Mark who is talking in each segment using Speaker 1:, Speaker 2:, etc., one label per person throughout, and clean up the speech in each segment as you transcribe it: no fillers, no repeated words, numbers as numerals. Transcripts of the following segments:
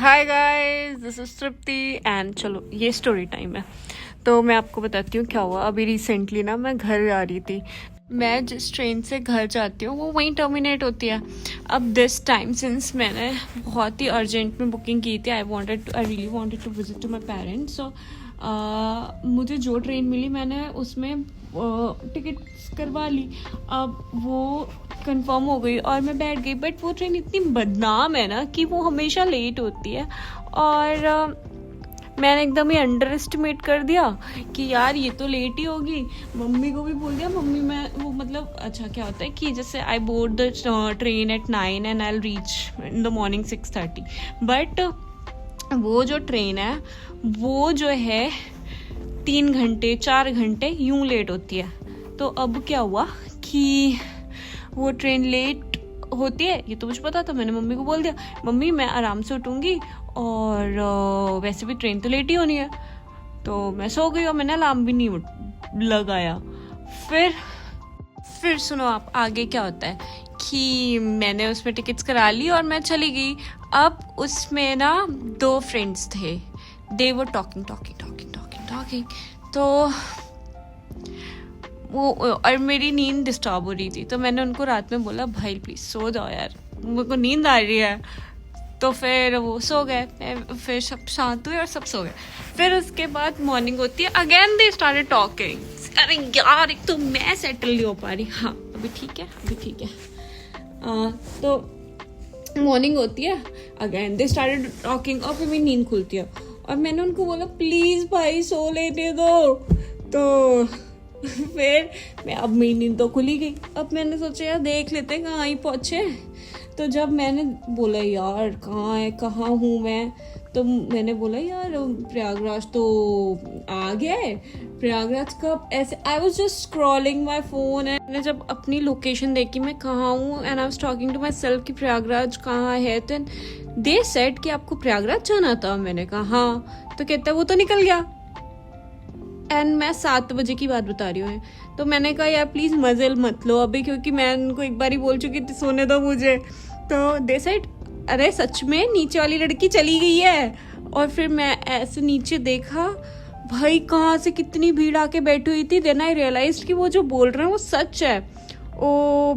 Speaker 1: Hi guys, this is Tripti and चलो ये story time है। तो मैं आपको बताती हूँ क्या हुआ। अभी रिसेंटली ना मैं घर आ रही थी। मैं जिस ट्रेन से घर जाती हूँ वो वहीं टर्मिनेट होती है। अब दिस टाइम सिंस मैंने बहुत ही अर्जेंट में बुकिंग की थी, I really wanted to visit to my parents. So मुझे जो ट्रेन मिली मैंने उसमें टिकट्स करवा ली। अब वो कंफर्म हो गई और मैं बैठ गई, बट वो ट्रेन इतनी बदनाम है ना कि वो हमेशा लेट होती है। और मैंने एकदम ही अंडर एस्टिमेट कर दिया कि यार ये तो लेट ही होगी। मम्मी को भी बोल दिया, मम्मी मैं वो मतलब अच्छा क्या होता है कि जैसे आई board the train eight 9 and I reach in the morning 6:30, but वो जो ट्रेन है वो जो है 3 घंटे 4 घंटे यूं लेट होती है। तो अब क्या हुआ कि वो ट्रेन लेट होती है, ये तो मुझे पता था। मैंने मम्मी को बोल दिया, मम्मी मैं आराम से उठूँगी और वैसे भी ट्रेन तो लेट ही होनी है। तो मैं सो गई और मैंने अलार्म भी नहीं लगाया। फिर सुनो आप, आगे क्या होता है कि मैंने उसमें टिकट्स करा ली और मैं चली गई। अब उसमें ना 2 फ्रेंड्स थे, दे वर टॉकिंग। तो वो और मेरी नींद डिस्टर्ब हो रही थी, तो मैंने उनको रात में बोला भाई प्लीज़ सो जाओ यार, मेरे को नींद आ रही है। तो फिर वो सो गए, फिर सब शांत हुए और सब सो गए। फिर उसके बाद मॉर्निंग होती है, अगेन दे स्टार्टेड टॉकिंग। अरे यार एक तो मैं सेटल नहीं हो पा रही। हाँ अभी ठीक है। तो मॉर्निंग होती है, अगेन दे स्टार्टेड टॉकिंग और फिर मेरी नींद खुलती है और मैंने उनको बोला प्लीज़ भाई सो लेने दो। तो फिर अब मेरी नींद तो खुली गई। अब मैंने सोचा यार देख लेते हैं कहाँ ही पहुँचे। तो जब मैंने बोला यार कहाँ हूँ मैं, तो मैंने बोला यार प्रयागराज तो आ गया है। प्रयागराज कब ऐसे I was just scrolling my phone and मैंने जब अपनी लोकेशन देखी मैं कहाँ हूँ and I was talking to myself कि प्रयागराज कहाँ है। तो दे सेड कि आपको प्रयागराज जाना था। मैंने कहा हाँ। तो कहता है वो तो निकल गया। एंड मैं 7 बजे की बात बता रही हूँ। तो मैंने कहा यार प्लीज़ मजे मत लो अभी, क्योंकि मैं उनको एक बार ही बोल चुकी थी सोने दो मुझे। तो दे सेड अरे सच में नीचे वाली लड़की चली गई है। और फिर मैं ऐसे नीचे देखा, भाई कहाँ से कितनी भीड़ आके बैठी हुई थी। देन आई रियलाइज्ड कि वो जो बोल रहे हैं वो सच है।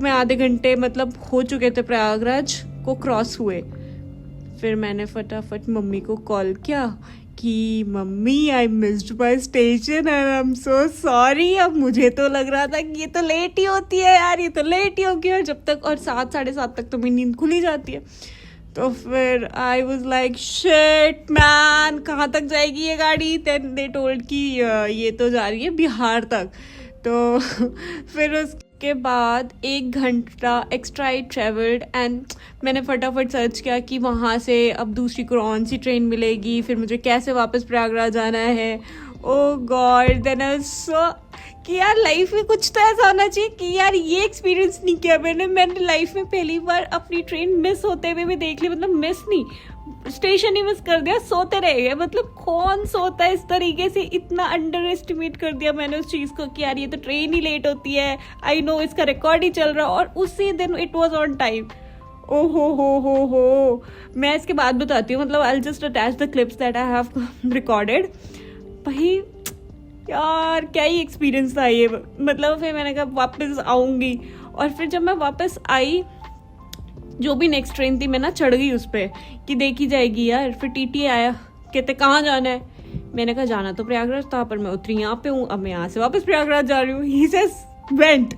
Speaker 1: मैं आधे घंटे मतलब हो चुके थे प्रयागराज को क्रॉस हुए। फिर मैंने फटाफट मम्मी को कॉल किया कि mummy I missed my station and I am so sorry. अब मुझे तो लग रहा था कि ये तो लेट ही होती है यार, ये तो लेट ही होगी। और जब तक और 7 साढ़े 7 तक तो मेरी नींद खुली जाती है। तो फिर I was like shit man, कहाँ तक जाएगी ये गाड़ी। देन दे टोल्ड कि ये तो जा रही है बिहार तक। तो फिर उसके बाद 1 घंटा एक्स्ट्रा आई ट्रेवल्ड एंड मैंने फटाफट सर्च किया कि वहाँ से अब दूसरी कौन सी ट्रेन मिलेगी, फिर मुझे कैसे वापस प्रयागराज जाना है। ओ गॉड, देन आई सो कि यार लाइफ में कुछ तो ऐसा होना चाहिए कि यार ये एक्सपीरियंस नहीं किया मैंने लाइफ में पहली बार अपनी ट्रेन मिस होते हुए भी देख ली। मतलब मिस नहीं, स्टेशन ही मिस कर दिया, सोते रह गए। मतलब कौन सोता है इस तरीके से। इतना अंडर एस्टिमेट कर दिया मैंने उस चीज़ को कि यार ये तो ट्रेन ही लेट होती है। आई नो इसका रिकॉर्ड ही चल रहा और उसी दिन इट वॉज ऑन टाइम। ओ हो मैं इसके बाद बताती हूँ, मतलब I just attach the clips that I have recorded. भाई यार क्या ही एक्सपीरियंस था ये। मतलब फिर मैंने कहा वापस आऊँगी। और फिर जब मैं वापस आई, जो भी नेक्स्ट ट्रेन थी मैं ना चढ़ गई उस पर कि देखी जाएगी यार। फिर टीटी आया, कहते कहाँ जाना है। मैंने कहा जाना तो प्रयागराज था, पर मैं उतरी यहाँ पे हूँ, अब मैं यहाँ से वापस प्रयागराज जा रही हूँ। He says went.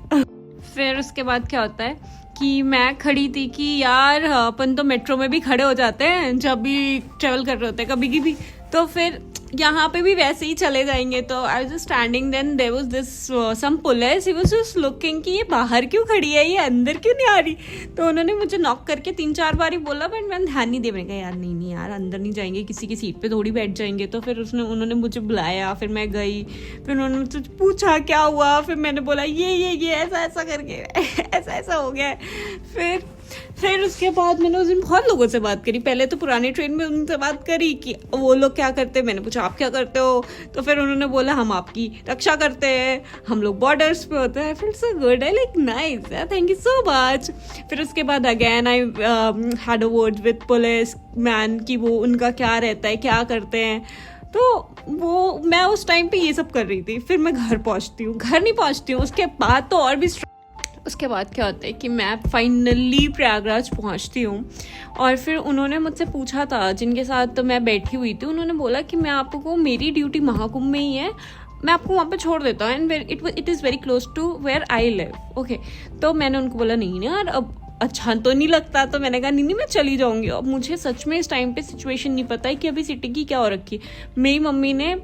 Speaker 1: फिर उसके बाद क्या होता है कि मैं खड़ी थी कि यार अपन तो मेट्रो में भी खड़े हो जाते हैं जब भी ट्रेवल कर रहे होते हैं कभी की भी। तो फिर यहाँ पे भी वैसे ही चले जाएंगे। तो I was standing, then there was this some police, he was just looking कि ये बाहर क्यों खड़ी है, ये अंदर क्यों नहीं आ रही। तो उन्होंने मुझे नॉक करके 3-4 बार ही बोला, बट मैंने ध्यान नहीं दिया। मैंने कहा यार नहीं यार अंदर नहीं जाएंगे, किसी की सीट पे थोड़ी बैठ जाएंगे। तो फिर उन्होंने मुझे बुलाया, फिर मैं गई। फिर उन्होंने मुझसे पूछा क्या हुआ, फिर मैंने बोला ये ऐसा करके ऐसा हो गया है। फिर फिर उसके बाद मैंने उस दिन बहुत लोगों से बात करी। पहले तो पुरानी ट्रेन में उनसे बात करी कि वो लोग क्या करते हैं, मैंने पूछा आप क्या करते हो, तो फिर उन्होंने बोला हम आपकी रक्षा करते हैं, हम लोग बॉर्डर्स पे होते हैं। फिर so good, I like nice, thank you so much. फिर उसके बाद again I had a word with police man कि वो उनका क्या रहता है, क्या करते हैं। तो वो मैं उस टाइम पे ये सब कर रही थी। फिर मैं घर पहुंचती हूँ, घर नहीं पहुंचती हूँ, उसके बाद तो और भी। उसके बाद क्या होता है कि मैं फाइनली प्रयागराज पहुंचती हूँ और फिर उन्होंने मुझसे पूछा था, जिनके साथ तो मैं बैठी हुई थी, उन्होंने बोला कि मैं आपको, मेरी ड्यूटी महाकुंभ में ही है, मैं आपको वहाँ पे छोड़ देता हूँ and it is very close to where I live. Okay, तो मैंने उनको बोला नहीं यार अब अच्छा तो नहीं लगता, तो मैंने कहा नहीं मैं चली जाऊंगी। अब मुझे सच में इस टाइम पे सिचुएशन नहीं पता है कि अभी सिटी की क्या हो रखी। मेरी मम्मी ने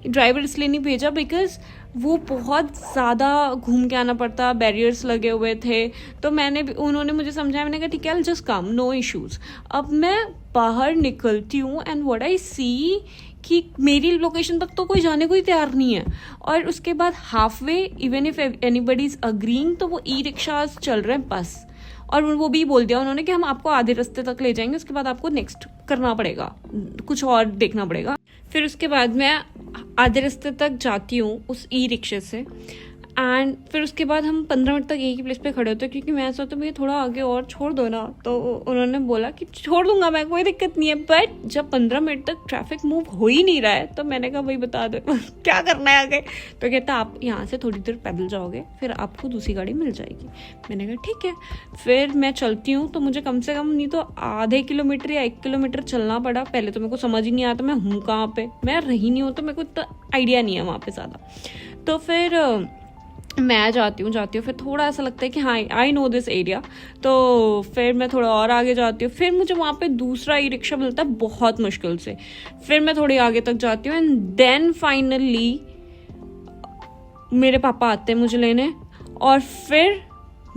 Speaker 1: ड्राइवर इसलिए नहीं भेजा बिकॉज वो बहुत ज़्यादा घूम के आना पड़ता, बैरियर्स लगे हुए थे। तो उन्होंने मुझे समझाया, मैंने कहा ठीक है जस्ट कम, नो इश्यूज़। अब मैं बाहर निकलती हूँ एंड व्हाट आई सी कि मेरी लोकेशन तक तो कोई जाने को ही तैयार नहीं है। और उसके बाद half way, even if anybody is agreeing, तो वो ई रिक्शाज चल रहे हैं बस। और वो भी बोल दिया उन्होंने कि हम आपको आधे रास्ते तक ले जाएंगे, उसके बाद आपको नेक्स्ट करना पड़ेगा, कुछ और देखना पड़ेगा। फिर उसके बाद मैं आधे रास्ते तक जाती हूँ उस ई रिक्शे से एंड फिर उसके बाद हम 15 मिनट तक एक ही प्लेस पे खड़े होते हैं, क्योंकि मैं ऐसा तो भैया थोड़ा आगे और छोड़ दो ना। तो उन्होंने बोला कि छोड़ दूंगा मैं, कोई दिक्कत नहीं है। बट जब 15 मिनट तक ट्रैफिक मूव हो ही नहीं रहा है तो मैंने कहा भाई बता दो क्या करना है आगे। तो कहता आप यहाँ से थोड़ी देर पैदल जाओगे, फिर आपको दूसरी गाड़ी मिल जाएगी। मैंने कहा ठीक है। फिर मैं चलती हूँ तो मुझे कम से कम नहीं तो आधे किलोमीटर या 1 किलोमीटर चलना पड़ा। पहले तो मेरे को समझ ही नहीं आता मैं हूँ कहाँ पे, मैं रही नहीं हूँ तो मेरे को इतना आइडिया नहीं है वहाँ पे ज़्यादा। तो फिर मैं जाती हूँ फिर थोड़ा ऐसा लगता है कि हाँ आई नो दिस एरिया। तो फिर मैं थोड़ा और आगे जाती हूँ, फिर मुझे वहाँ पे दूसरा ई रिक्शा मिलता है बहुत मुश्किल से। फिर मैं थोड़ी आगे तक जाती हूँ एंड देन फाइनली मेरे पापा आते हैं मुझे लेने और फिर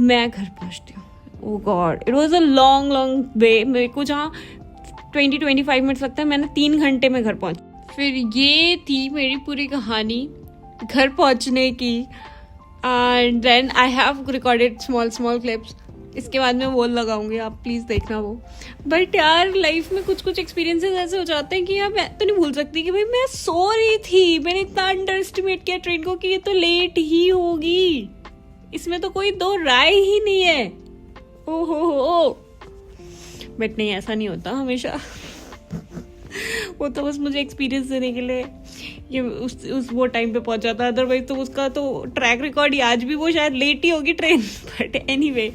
Speaker 1: मैं घर पहुँचती हूँ। Oh God, it was a long way. मेरे को जहाँ 20-25 मिनट्स लगता है, मैंने 3 घंटे में घर पहुँची। फिर ये थी मेरी पूरी कहानी घर पहुँचने की। And then I have recorded small clips. इसके बाद मैं वो लगाऊंगी, आप प्लीज़ देखना वो। बट यार लाइफ में कुछ एक्सपीरियंसेस ऐसे हो जाते हैं कि यार मैं तो नहीं भूल सकती कि भाई मैं सो रही थी, मैंने इतना अंडर एस्टिमेट किया ट्रेन को कि ये तो लेट ही होगी, इसमें तो कोई दो राय ही नहीं है। ओहो, बट नहीं ऐसा नहीं होता हमेशा वो तो बस मुझे एक्सपीरियंस देने के लिए ये उस वो टाइम पे पहुंचा था। अदरवाइज तो उसका तो ट्रैक रिकॉर्ड ही आज भी वो शायद लेट ही होगी train. But anyway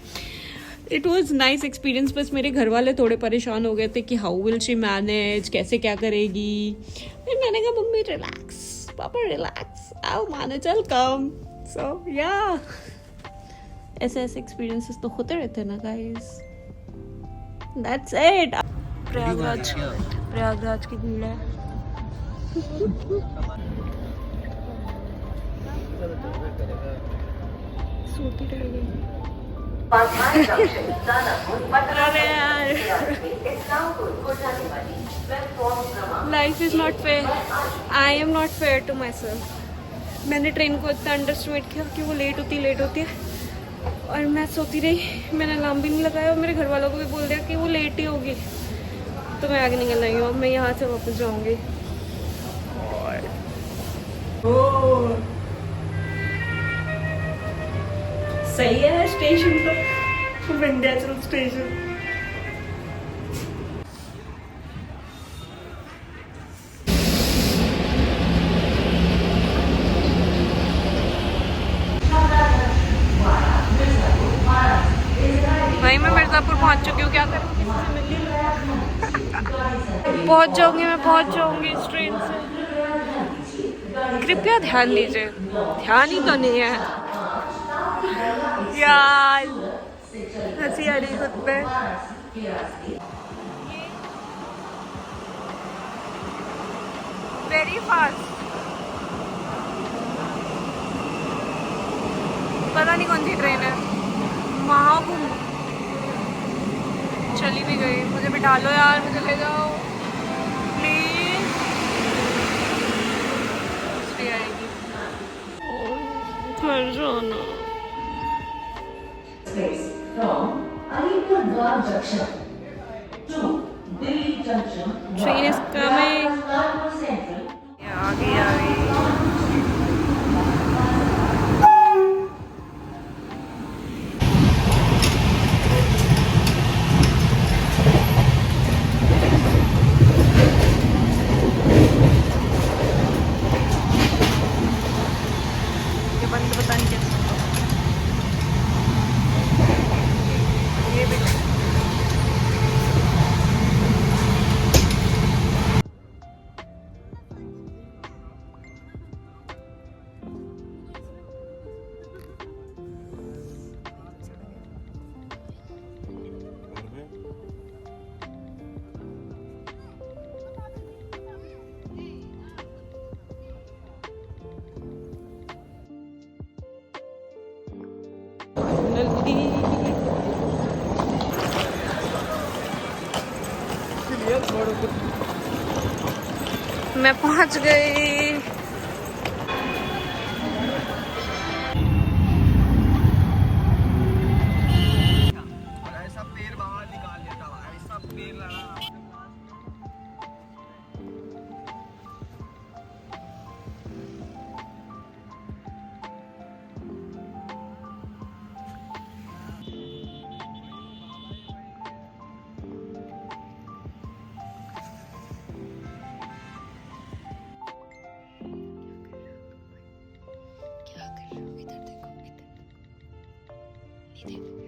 Speaker 1: it was nice experience. बस मेरे घर वाले थोड़े परेशान हो गए थे कि हाउ विल शी मैनेज, कैसे क्या करेगी। फिर मैंने कहा मम्मी रिलैक्स, पापा रिलैक्स, आओ मैनेज, विल कम। सो या ऐसे एक्सपीरियंसेस तो होते रहते हैं ना गाइस। That's it. प्रयागराज की भीड़ है। सोती रह गई। अरे यार life is not fair, I am not fair to myself. मैंने ट्रेन को इतना अंडरस्टिमेट किया कि वो लेट होती है और मैं सोती रही। मैंने अलार्म भी नहीं लगाया और मेरे घर वालों को भी बोल दिया कि वो लेट ही होगी। तो मैं आगे निकल रही हूँ, अब मैं यहाँ से वापस जाऊँगी। सही है स्टेशन तो, विंध्याचल स्टेशन। भाई मैं मिर्जापुर पहुंच चुकी हूँ, क्या करूँगी, पहुंच जाऊंगी इस ट्रेन से। कृपया ध्यान दीजिए, ध्यान ही तो नहीं है यार, हंसी आ रही खुद पे। वेरी फास्ट, पता नहीं कौन सी ट्रेन है, महाकुंभ। चली भी गई, मुझे बिठा लो यार, मुझे ले जाओ प्लीज। आएगी घर जाना। Train is coming. आ गई आ गई। ये बंद पता नहीं कैसे होगा। ये भी मैं पहुंच गई।
Speaker 2: ऐसा पैर बाहर निकाल लेता हूँ, ऐसा पैर लड़ा।
Speaker 1: क्या कर रहे हो? इधर देखो, इधर देखो। नहीं देखो।